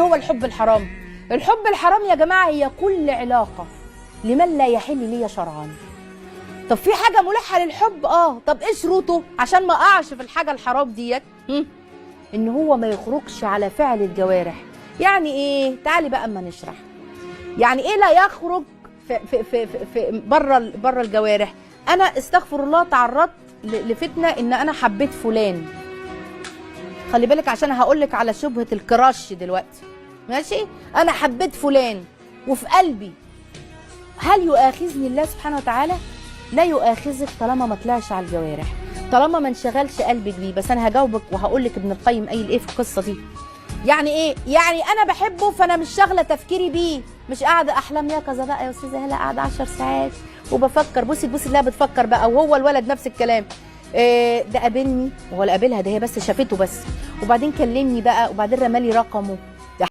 هو الحب الحرام؟ الحب الحرام يا جماعه هي كل علاقه لمن لا يحل لي شرعا. طب في حاجه ملحه للحب؟ طب ايه شروطه عشان ما اقعش في الحاجه الحرام ديت؟ ان هو ما يخرجش على فعل الجوارح. يعني ايه؟ تعالي بقى اما نشرح. يعني ايه لا يخرج في بره الجوارح؟ انا استغفر الله تعرضت لفتنه ان انا حبيت فلان، خلي بالك عشان هقول لك على شبهه الكراش دلوقتي، ماشي؟ انا حبيت فلان وفي قلبي، هل يؤاخذني الله سبحانه وتعالى؟ لا يؤاخذك طالما ما طلعش على الجوارح، طالما ما انشغلش قلبك بيه. بس انا هجاوبك وهقول لك ابن القيم قايل ايه في القصه دي. يعني ايه؟ يعني انا بحبه فانا مش شاغله تفكيري بيه، مش قاعده احلام يقظه بقى يا استاذه هلا، قاعده 10 ساعات وبفكر. بصي اللي بتفكر بقى، وهو الولد نفس الكلام. ده قابلني وهو لا قابلها، ده هي بس شافته بس، وبعدين كلمني بقى، وبعدين رمالي رقمه،